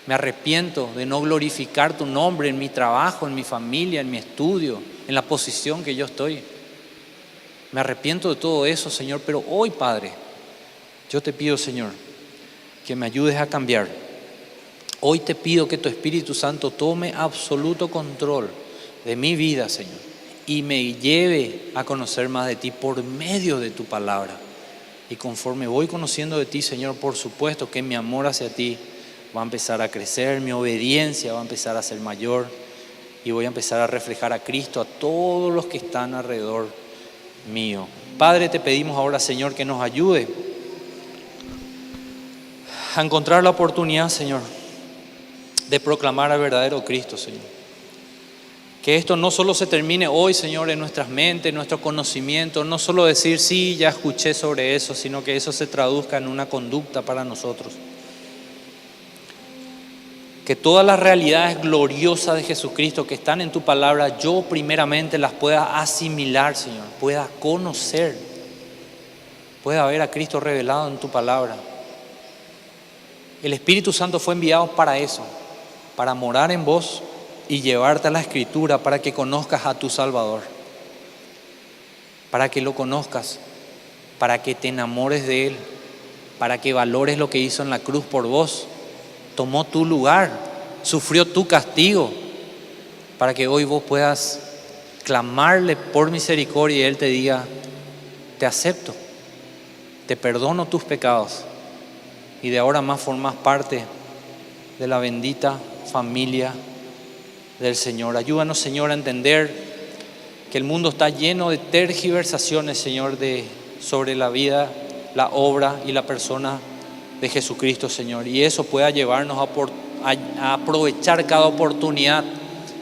Me arrepiento de no glorificar tu nombre en mi trabajo, en mi familia, en mi estudio, en la posición que yo estoy. Me arrepiento de todo eso, Señor, pero hoy, Padre, yo te pido, Señor, que me ayudes a cambiar. Hoy te pido que tu Espíritu Santo tome absoluto control de mi vida, Señor, y me lleve a conocer más de ti por medio de tu palabra. Y conforme voy conociendo de ti, Señor, por supuesto que mi amor hacia ti va a empezar a crecer, mi obediencia va a empezar a ser mayor y voy a empezar a reflejar a Cristo a todos los que están alrededor mío. Padre, te pedimos ahora, Señor, que nos ayude a encontrar la oportunidad, Señor, de proclamar al verdadero Cristo, Señor. Que esto no solo se termine hoy, Señor, en nuestras mentes, en nuestro conocimiento, no solo decir, sí, ya escuché sobre eso, sino que eso se traduzca en una conducta para nosotros. Que todas las realidades gloriosas de Jesucristo que están en tu palabra, yo primeramente las pueda asimilar, Señor, pueda conocer, pueda ver a Cristo revelado en tu palabra. El Espíritu Santo fue enviado para eso, para morar en vos y llevarte a la Escritura para que conozcas a tu Salvador, para que lo conozcas, para que te enamores de Él, para que valores lo que hizo en la cruz por vos. Tomó tu lugar, sufrió tu castigo, para que hoy vos puedas clamarle por misericordia y Él te diga, te acepto, te perdono tus pecados y de ahora más formas parte de la bendita familia del Señor. Ayúdanos, Señor, a entender que el mundo está lleno de tergiversaciones, Señor, sobre la vida, la obra y la persona de Jesucristo, Señor. Y eso pueda llevarnos a aprovechar cada oportunidad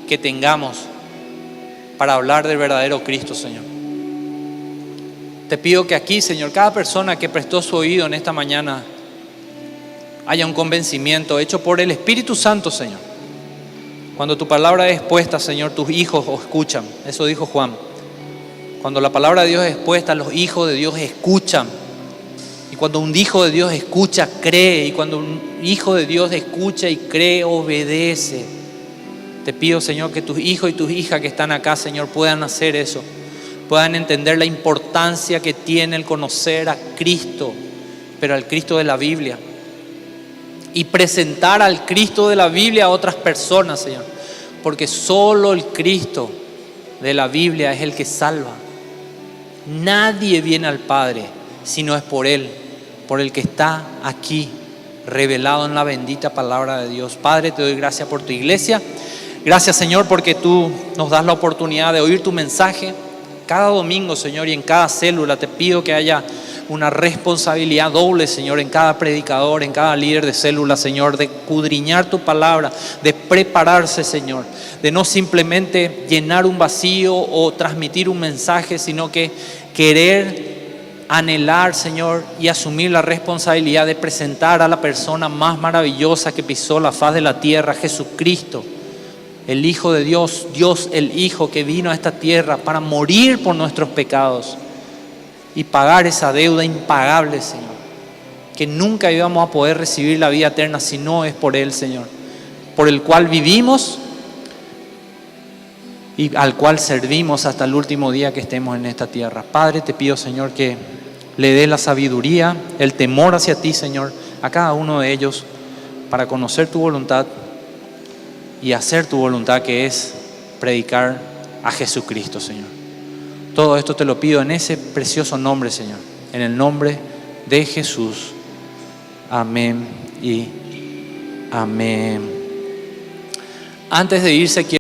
que tengamos para hablar del verdadero Cristo, Señor. Te pido que aquí, Señor, cada persona que prestó su oído en esta mañana haya un convencimiento hecho por el Espíritu Santo, Señor. Cuando tu palabra es expuesta, Señor, tus hijos os escuchan. Eso dijo Juan. Cuando la palabra de Dios es expuesta, los hijos de Dios escuchan. Y cuando un hijo de Dios escucha, cree. Y cuando un hijo de Dios escucha y cree, obedece. Te pido, Señor, que tus hijos y tus hijas que están acá, Señor, puedan hacer eso. Puedan entender la importancia que tiene el conocer a Cristo, pero al Cristo de la Biblia. Y presentar al Cristo de la Biblia a otras personas, Señor. Porque solo el Cristo de la Biblia es el que salva. Nadie viene al Padre si no es por Él, por el que está aquí, revelado en la bendita palabra de Dios. Padre, te doy gracias por tu iglesia. Gracias, Señor, porque tú nos das la oportunidad de oír tu mensaje cada domingo, Señor, y en cada célula. Te pido que haya una responsabilidad doble, Señor, en cada predicador, en cada líder de célula, Señor, de escudriñar tu palabra, de prepararse, Señor, de no simplemente llenar un vacío o transmitir un mensaje, sino que querer anhelar, Señor, y asumir la responsabilidad de presentar a la persona más maravillosa que pisó la faz de la tierra, Jesucristo, el Hijo de Dios, Dios el Hijo que vino a esta tierra para morir por nuestros pecados y pagar esa deuda impagable, Señor, que nunca íbamos a poder recibir la vida eterna si no es por Él, Señor, por el cual vivimos y al cual servimos hasta el último día que estemos en esta tierra. Padre, te pido, Señor, que le dé la sabiduría, el temor hacia ti, Señor, a cada uno de ellos para conocer tu voluntad y hacer tu voluntad, que es predicar a Jesucristo, Señor. Todo esto te lo pido en ese precioso nombre, Señor, en el nombre de Jesús. Amén y amén. Antes de irse, quiero